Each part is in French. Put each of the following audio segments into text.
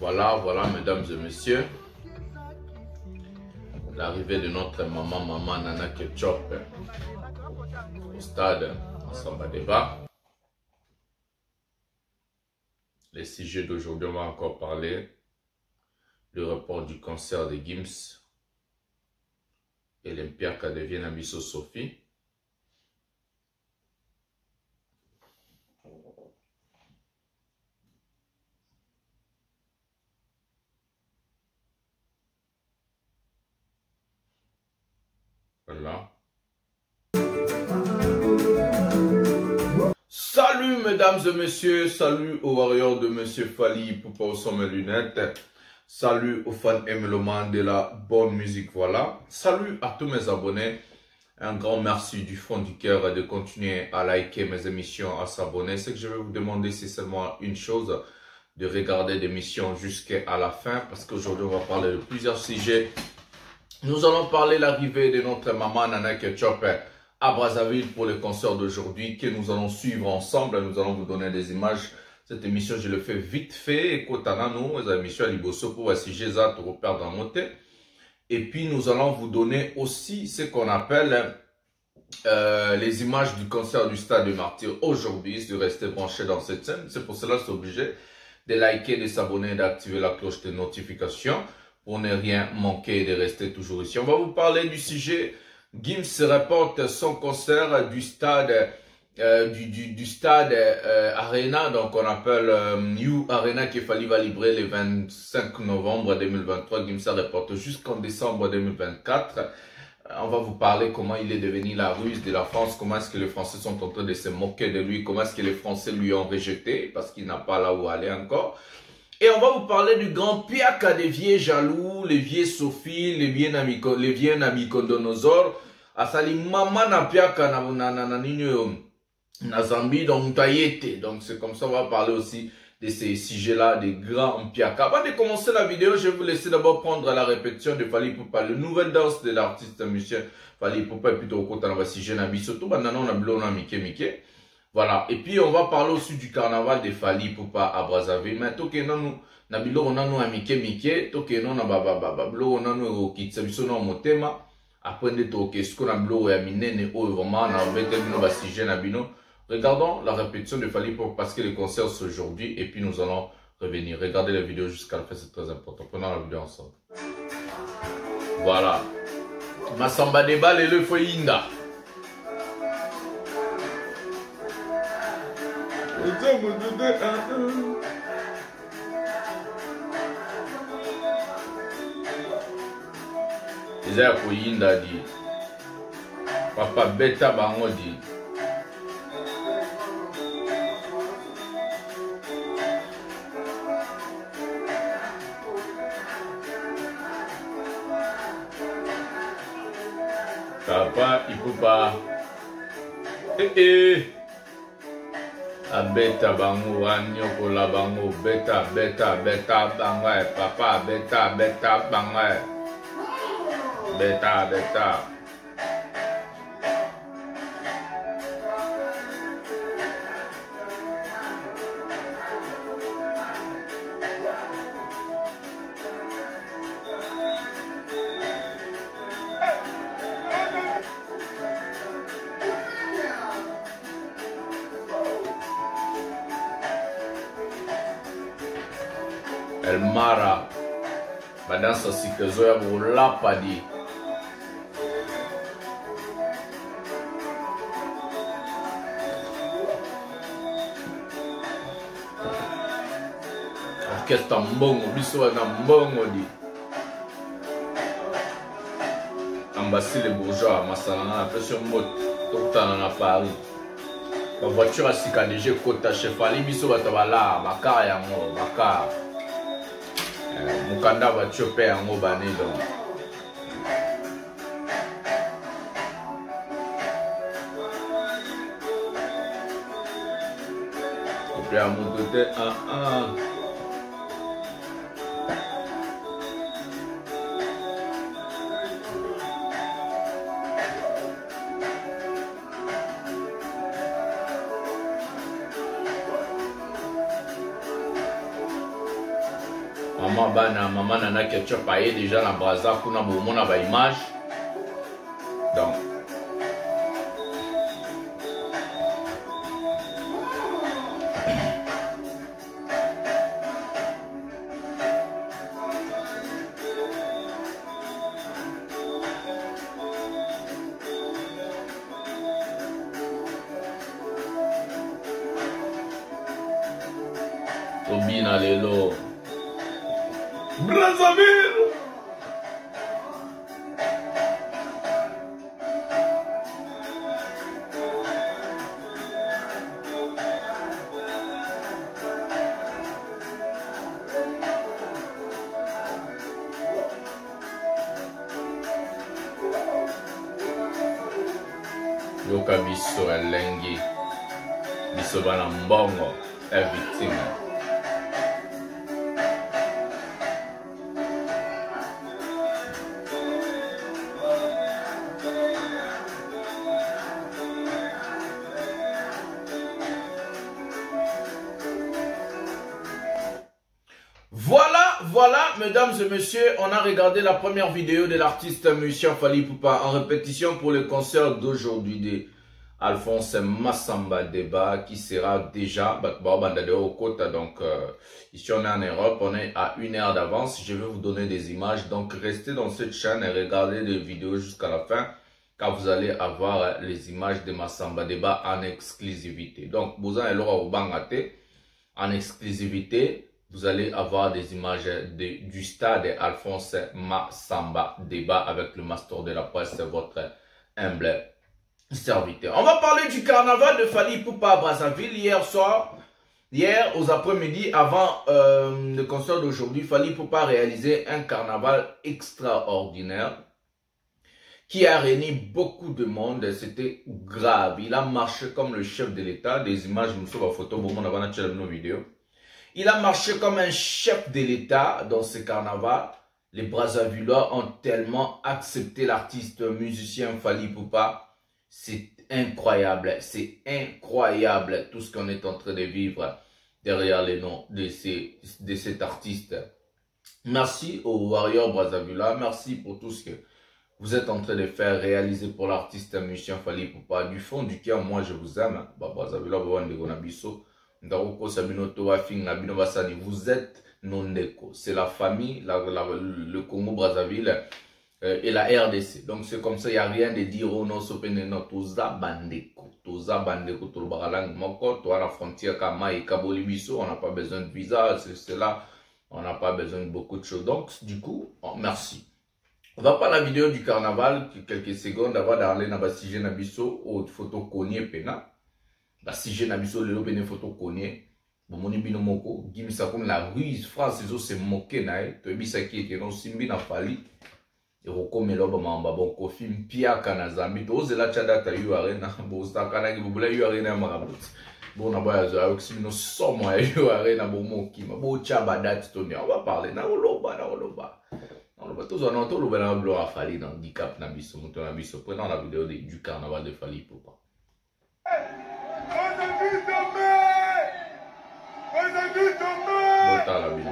Voilà, mesdames et messieurs, l'arrivée de notre maman Nana Ketchup au stade Samba Débat. Les sujets d'aujourd'hui, on va encore parler du report du concert de Gims et l'Olympiaka de Vienne-Abisso Sophie. Voilà. Salut mesdames et messieurs, salut aux warriors de Monsieur Fally Ipupa au sommet lunettes, salut aux fans et mélomanes de la bonne musique, voilà. Salut à tous mes abonnés, un grand merci du fond du cœur de continuer à liker mes émissions, à s'abonner. Ce que je vais vous demander, c'est seulement une chose, de regarder l'émission jusqu'à la fin, parce qu'aujourd'hui on va parler de plusieurs sujets. Nous allons parler de l'arrivée de notre maman Nana Ketchup à Brazzaville pour le concert d'aujourd'hui que nous allons suivre ensemble. Nous allons vous donner des images. Cette émission, je le fais vite fait. Écoutez-nous, les émissions à Liboso pour assiger ça, pour perdre en montée. Et puis, nous allons vous donner aussi ce qu'on appelle les images du concert du Stade du Martyr aujourd'hui. De rester branché dans cette scène. C'est pour cela que c'est obligé de liker, de s'abonner, d'activer la cloche de notification pour ne rien manquer et de rester toujours ici. On va vous parler du sujet. Gims reporte son concert du stade du stade Arena, donc on appelle New Arena, qui Fally va livrer le 25 novembre 2023. Gims reporte jusqu'en décembre 2024. On va vous parler comment il est devenu la ruse de la France, comment est-ce que les Français sont en train de se moquer de lui, comment est-ce que les Français lui ont rejeté parce qu'il n'a pas là où aller encore. Et on va vous parler du grand piaka des vieux jaloux, les vieux Sophie, les vieux Nabucodonosor. Asali mama na piaka na Zambie, donc taïete. Donc c'est comme ça, on va parler aussi de ces sujets-là, des grands piaka. Avant de commencer la vidéo, je vais vous laisser d'abord prendre la répétition de Fally Ipupa, le nouvelle danse de l'artiste monsieur Fally Ipupa, et plutôt au côté de la sujet na bisoto, banano na blona mike. Voilà, et puis on va parler aussi du carnaval de Fally Ipupa à Brazzaville. Mais tout que non, na bilo on a nous mike, tout que non na blo on a nous kitsa biso na motema. Après de toke ce qu'on a bilo ya minene o vraiment na bete bino ba sujet na bino. Regardons la répétition de Fally Ipupa parce que le concert c'est aujourd'hui et puis nous allons revenir. Regardez la vidéo jusqu'à la fin, c'est très important. Prenons la vidéo ensemble. Voilà. Masamba Débat le foyinda. Eza ya koyinda di papa beta bango di Papa Ipupa abeta bango anyokola bango beta bango papa beta bango beta El Mara badansa sikezo ya bolapa di orchestre mbongo biso na mbongo di Ambassade Bourgeois masana na pression mot tokutana na Paris ba voiture asika DG kota chef Fally biso batabala makaya yango makaya mukanda va choper yango bane donc et puis à mon côté Maman Nana Ketchup a déjà la braza pour na image. Donc Tobina lelo Brazzaville. Yoka biso elengi biso bana mbongo victime. Voilà, mesdames et messieurs, on a regardé la première vidéo de l'artiste musicien Fally Ipupa en répétition pour le concert d'aujourd'hui de Alphonse Massamba Deba qui sera déjà donc ici on est en Europe, on est à 1 heure d'avance. Je vais vous donner des images, donc restez dans cette chaîne et regardez les vidéos jusqu'à la fin car vous allez avoir les images de Massamba Deba en exclusivité. Donc vous allez en exclusivité. Vous allez avoir des images du stade Alphonse Massamba Deba avec le master de la presse, votre humble serviteur. On va parler du carnaval de Fally Ipupa à Brazzaville hier aux après-midi, avant le concert d'aujourd'hui. Fally Ipupa a réalisé un carnaval extraordinaire qui a réuni beaucoup de monde. C'était grave. Il a marché comme le chef de l'État. Des images, je me souviens photo, nos vidéos. Il a marché comme un chef de l'État dans ce carnaval. Les Brazzavillois ont tellement accepté l'artiste musicien Fally Ipupa. C'est incroyable tout ce qu'on est en train de vivre derrière les noms de cet artiste. Merci aux Warriors Brazzavillois, merci pour tout ce que vous êtes en train de faire, réaliser pour l'artiste musicien Fally Ipupa. Du fond du cœur, moi je vous aime. Brazzavillois, vous êtes non ndeko. C'est la famille, le Congo Brazzaville et la RDC. Donc c'est comme ça, il n'y a rien de dire oh non, toza bandeko, moko, toi la frontière kama et kabolibiso, on n'a pas besoin de visa, c'est là, on n'a pas besoin de beaucoup de choses. Donc du coup, merci. On va pas la vidéo du carnaval, quelques secondes avant d'aller dans Bassigé Nabiso, ou photo Kogné Pena. Bassigé Nabiso, le lobé photo Kogné. Bomoni bino moko, gimisa comme la ruse, France, ils ont se moqué nae, to ebisa qui était non simbi na Fally. Et rokome loba mamba bon kofi mpia kana zambi, to ozela chada ta yu arena, bo sta kana ki bubula yu arena marabut. Bon na boya zo avec si no somo yu arena bo moki, ma bo chaba date to ni, on va parler na oloba. Tous on entend le blanc blanc à Fally dans handicap na biso, mouton na biso, prenons la vidéo du carnaval de Fally Ipupa. Bota la vidéo.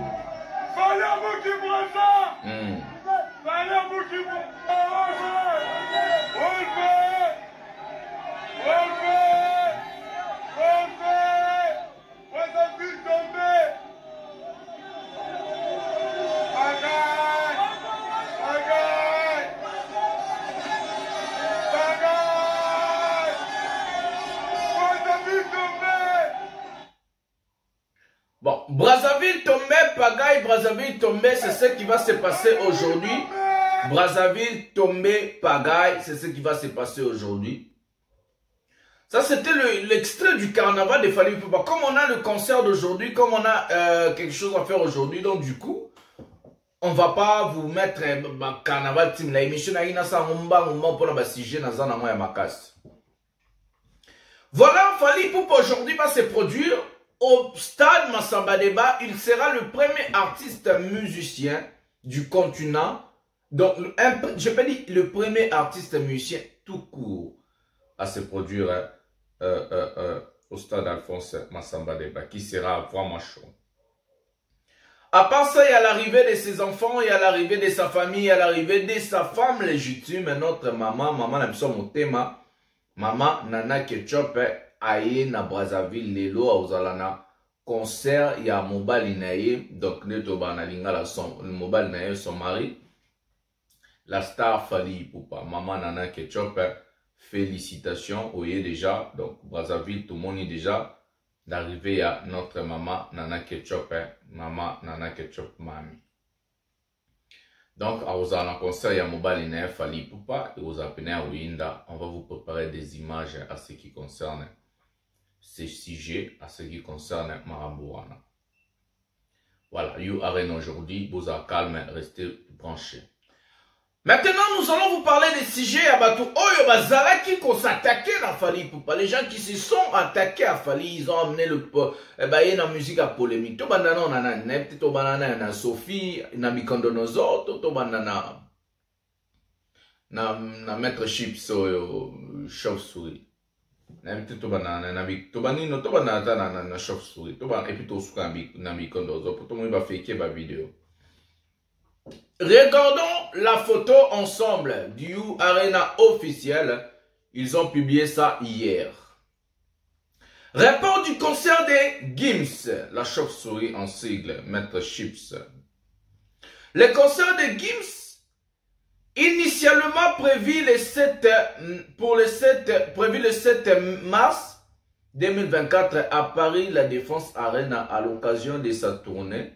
Bon, Brazzaville tombé, pagaille, Brazzaville tombé, c'est ce qui va se passer aujourd'hui. Brazzaville tombé, pagaille, c'est ce qui va se passer aujourd'hui. Ça, c'était l'extrait du carnaval de Fally Ipupa. Comme on a le concert d'aujourd'hui, comme on a quelque chose à faire aujourd'hui, donc du coup, on va pas vous mettre carnaval team. La émission a une pour la sujet dans un Voilà, Fally Ipupa aujourd'hui va se produire au stade Massamba Deba. Il sera le premier artiste musicien du continent. Donc, je peux dire le premier artiste musicien tout court à se produire au stade Alphonse Massamba Deba, qui sera vraiment chaud. À part ça, il y a l'arrivée de ses enfants, il y a l'arrivée de sa famille, il y a l'arrivée de sa femme légitime, notre maman, maman Namso Motema, maman Nana Ketchup, aye na Brazzaville, lelo auzalana, concert, il y a mobile inaye, donc neto banalinga la son, le mobile inaye son mari, la star Fally Ipupa, maman Nana Ketchup, félicitations, vous voyez déjà, donc Brazzaville, tout le monde est déjà, d'arriver à notre maman Nana Ketchup, maman Nana Ketchup Mami. Donc, à vous en conseil à mobile inaye Fally Ipupa et aux appelés à Ouinda, on va vous préparer des images à ce qui concerne ces sujets, à ce qui concerne Marambouana. Voilà, you arène aujourd'hui, vous êtes calme, restez branchés. Maintenant, nous allons vous parler des sujets à Batou Oyo Bazala qui s'attaquer à Fally Ipupa. Les gens qui se sont attaqués à Fally, ils ont amené la musique à polémique. Tout bandana on a un net, tout bandana on a Sophie, na Mikondonozo, tout bandana na Maître Chips chauve-souris. Na tout bandana na Mikondonozo, tout bandana na chauve-souris. Et puis tout ce qu'on a na Mikondonozo, pour tout le monde va faire une vidéo. Regardons la photo ensemble du Arena officiel. Ils ont publié ça hier. Rapport du concert des Gims, la chauve-souris en sigle, Maître Chips. Le concert des Gims, initialement prévu le 7 mars 2024 à Paris, la Défense Arena, à l'occasion de sa tournée,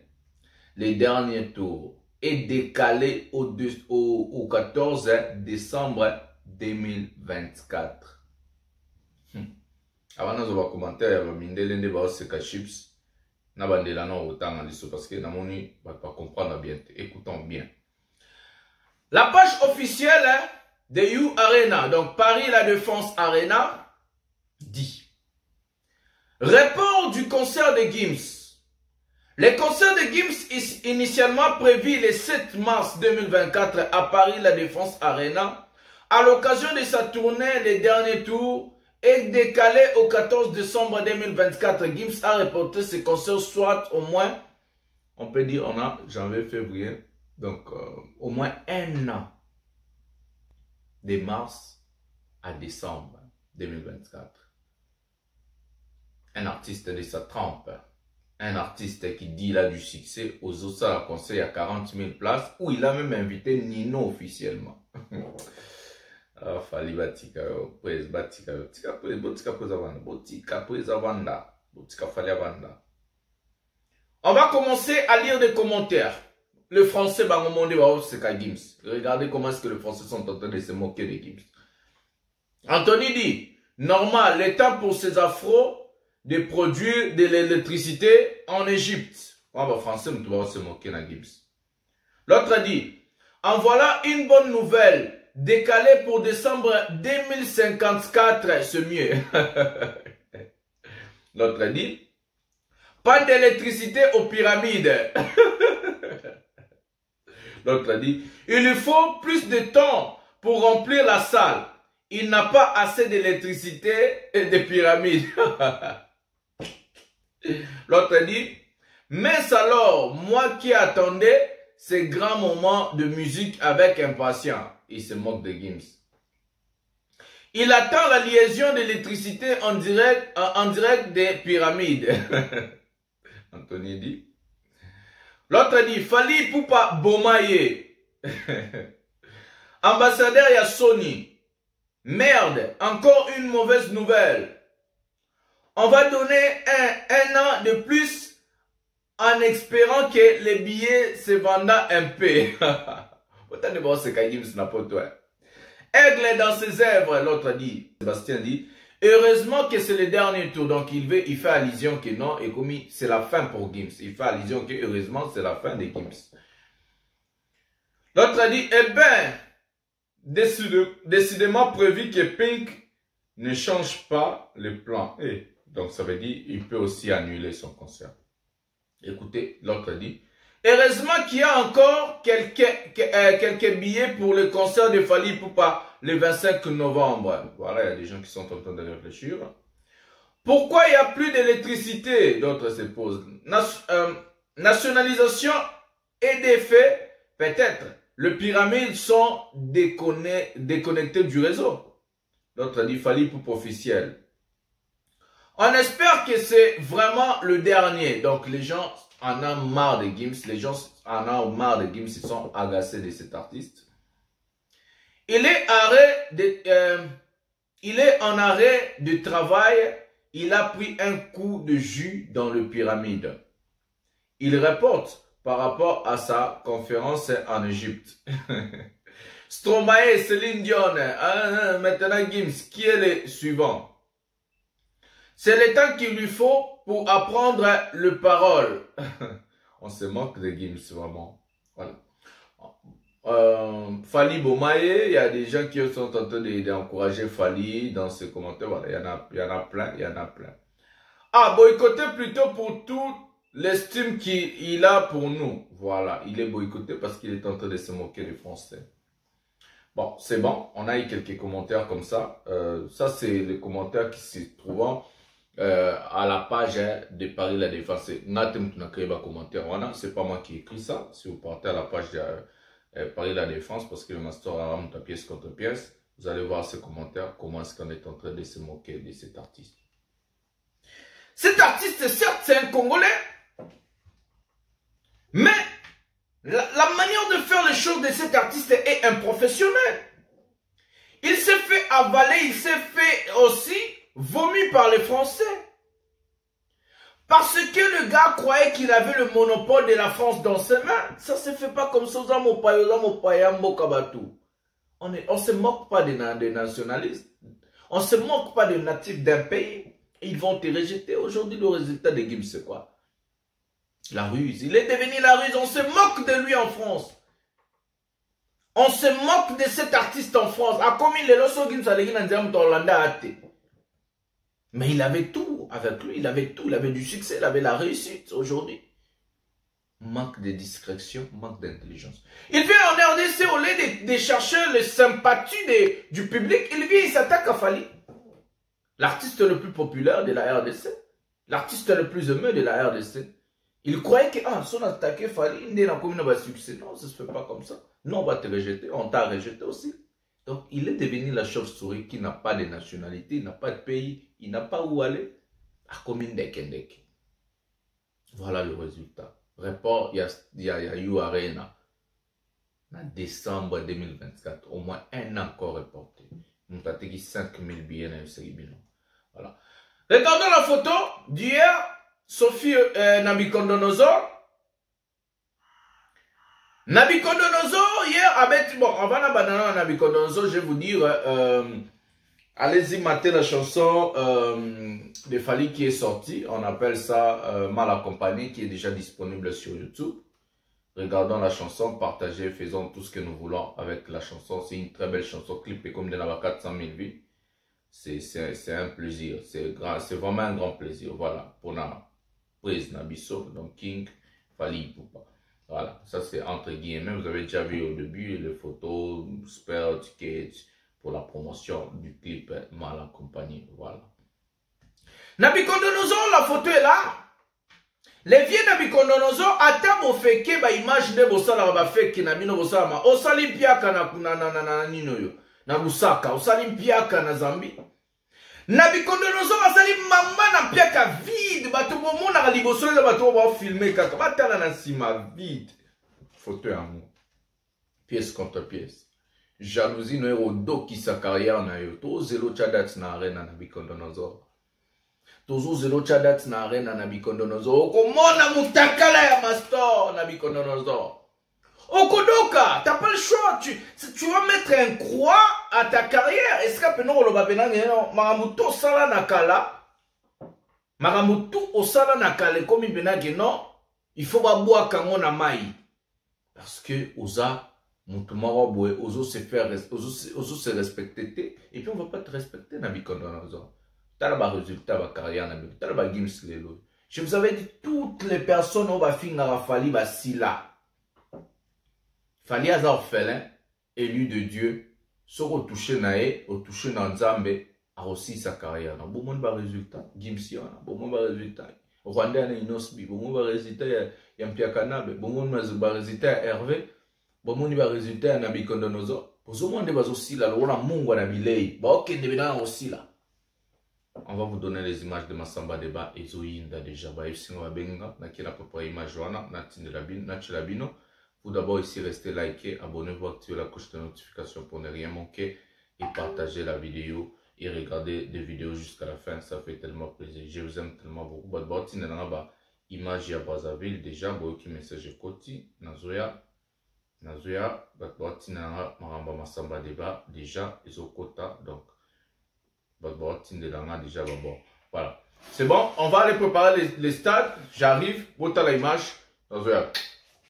les derniers tours, est décalé au 14 décembre 2024. Avant de voir commentaire, Mindele va se chips. Na bandela na autant parce que na moni va pas comprendre bien. Écoutons bien. La page officielle de You Arena, donc Paris La Défense Arena, dit: report du concert de Gims. Le concert de Gims est initialement prévu le 7 mars 2024 à Paris La Défense Arena. À l'occasion de sa tournée, les derniers tours, est décalé au 14 décembre 2024. Gims a reporté ce concert soit au moins, on peut dire, on a janvier, février, donc au moins un an, de mars à décembre 2024. Un artiste de sa trempe. Un artiste qui dit il a du succès aux autres conseil à 40 000 places où il a même invité Nino officiellement. Ah, Fally Batika, Batika, on va commencer à lire des commentaires. Le français va remonter à Gims. Regardez comment est-ce que les Français sont en train de se moquer de Gims. Anthony dit, normal, le temps pour ces afros de produire de l'électricité en Égypte. On va français, mais tu vas se moquer de Gims. L'autre a dit, en voilà une bonne nouvelle, décalée pour décembre 2054, c'est mieux. L'autre a dit, pas d'électricité aux pyramides. L'autre a dit, il lui faut plus de temps pour remplir la salle. Il n'a pas assez d'électricité et de pyramides. L'autre dit, mais alors, moi qui attendais ces grands moments de musique avec impatience. Il se moque de Gims. Il attend la liaison d'électricité en direct des pyramides. Anthony dit. L'autre dit, Fally Ipupa Bomaye. Ambassadeur, il y a Sony. Merde, encore une mauvaise nouvelle. On va donner un an de plus en espérant que les billets se vendent un peu. Autant de bon, c'est Gims n'a pas toi. Aigle dans ses œuvres, l'autre dit. Sébastien dit, heureusement que c'est le dernier tour. Donc il fait allusion que non, et comme c'est la fin pour Gims. Il fait allusion que heureusement c'est la fin de Gims. L'autre a dit, eh ben, décidément prévu que Pink ne change pas le plan. Et donc ça veut dire il peut aussi annuler son concert. Écoutez, l'autre dit, heureusement qu'il y a encore quelques billets pour le concert de Fally Ipupa le 25 novembre. Voilà, il y a des gens qui sont en train de réfléchir. Pourquoi il n'y a plus d'électricité? D'autres se posent. nationalisation et des faits, peut-être, les pyramides sont déconnectées du réseau. D'autres dit Fally Ipupa officiel. On espère que c'est vraiment le dernier. Donc les gens en ont marre de Gims, les gens en ont marre de Gims, ils sont agacés de cet artiste. Il est en arrêt de travail. Il a pris un coup de jus dans le pyramide. Il reporte par rapport à sa conférence en Égypte. Stromae, Céline Dion, maintenant Gims, qui est le suivant? C'est le temps qu'il lui faut pour apprendre le parole. On se moque de Gims, vraiment. Voilà. Fally Bomaye, il y a des gens qui sont en train d'encourager Fally dans ses commentaires. Voilà, il y en a plein. Ah, boycotter plutôt pour tout l'estime qu'il a pour nous. Voilà, il est boycotté parce qu'il est en train de se moquer des Français. Bon, c'est bon, on a eu quelques commentaires comme ça. Ça, c'est les commentaires qui se trouvent à la page de Paris La Défense. C'est pas moi qui ai écrit ça. Si vous partez à la page de Paris La Défense, parce que le master arabe ta pièce contre pièce, vous allez voir ces commentaires, comment est-ce qu'on est en train de se moquer de cet artiste. Cet artiste, certes, c'est un Congolais, mais la manière de faire les choses de cet artiste est improfessionnelle. Il s'est fait avaler, il s'est fait aussi vomi par les Français. Parce que le gars croyait qu'il avait le monopole de la France dans ses mains. Ça ne se fait pas comme ça. On ne se moque pas des nationalistes. On ne se moque pas des natifs d'un pays. Ils vont te rejeter. Aujourd'hui, le résultat de Gims, c'est quoi? La ruse. Il est devenu la ruse. On se moque de lui en France. On se moque de cet artiste en France. Mais il avait tout avec lui. Il avait tout. Il avait du succès. Il avait la réussite aujourd'hui. Manque de discrétion, manque d'intelligence. Il vient en RDC au lieu de chercher les sympathies du public. Il vient, il s'attaque à Fally. L'artiste le plus populaire de la RDC. L'artiste le plus aimé de la RDC. Il croyait que, si on attaquait Fally, il n'a pas succès. Non, ça ne se fait pas comme ça. Non, on va te rejeter. On t'a rejeté aussi. Donc, il est devenu la chauve-souris qui n'a pas de nationalité, il n'a pas de pays, il n'a pas où aller. À commune d'Ekendek. Voilà le résultat. Report, il y a eu Arena. En décembre 2024. Au moins un an encore reporté. Nous avons dit 5000 billets dans le bilan. Voilà. Regardons la photo d'hier. Sophie Nabucodonosor. Nabucodonosor, hier, avec, bon, avant d'abandonner Nabucodonosor, je vais vous dire, allez-y mater la chanson de Fally qui est sortie. On appelle ça Mal accompagné, qui est déjà disponible sur YouTube. Regardons la chanson, partagez, faisons tout ce que nous voulons avec la chanson. C'est une très belle chanson, clip et comme de la 400 000 vues. C'est un plaisir, c'est vraiment un grand plaisir. Voilà, pour la prise Nabiso, donc King, Fally Ipupa. Voilà, ça c'est entre guillemets, vous avez déjà vu au début les photos, spell, tickets pour la promotion du clip Mal accompagné. Voilà. Nabucodonosor, la photo est là. Les vieux Nabucodonosor, attends, vous faites que image de Bossala va faire que Nabino Bossala, Osali Piaka na Ninoyo, na Lusaka, Osali Piaka na Zambie. Nabucodonosor asali mamba na piaka vide bato bomona ka liboso le bato ba filmer kaka batala na sima vide photo yango pièce contre pièce jalousie no ero doki sa carrière na yo to zelo chadat na arena na Nabucodonosor tozo zelo chadat na arena na Nabucodonosor okomona mutakala ya master na Nabucodonosor Okodoka, t'as pas le choix. Tu vas mettre un croix à ta carrière. Est-ce que tu as Maramuto Sala Nakala Maramuto Osala Nakala comme il non, il faut boire quand na mai. Parce que Oza, Ozo se faire, Ozo se respecter. Et puis on va pas te respecter, Nabucodonosor. T'as le résultat de la carrière, t'as le Gims Lelo. Je vous avais dit, toutes les personnes on va finir à Fally Basila. Fally aza orphelin, élu de Dieu, soko touché nae, au touché dans Nzambe, a aussi sa carrière. Bon monde ba résultat, Gims yana, bon monde ba résultat. Rwanda na inosbi bongo ba résultat ya Mpiakanabe bongo ba résultat ya Hervé bongo ni ba résultat ya Nabikondonozo bozo monde bazosila lona Mungu na bilei ba okende bina osila. On va vous donner les images de Massamba Débat et Zoïnda déjà. Bah, ici, on va benga, na kina papa image wana, na tindelabino, na chelabino. Vous d'abord ici, restez liké, abonnez-vous, activez la cloche de notification pour ne rien manquer et partagez la vidéo et regardez des vidéos jusqu'à la fin. Ça fait tellement plaisir. Je vous aime tellement beaucoup. Bah, bah, tindelaba, image ya Brazzaville déjà, bah, qui message koti, nazoya, bah, bah, tindelaba, maramba Massamba Débat déjà, ils ont quota, donc. Déjà, bon. Voilà. C'est bon, on va aller préparer les stades. J'arrive. Bota la image.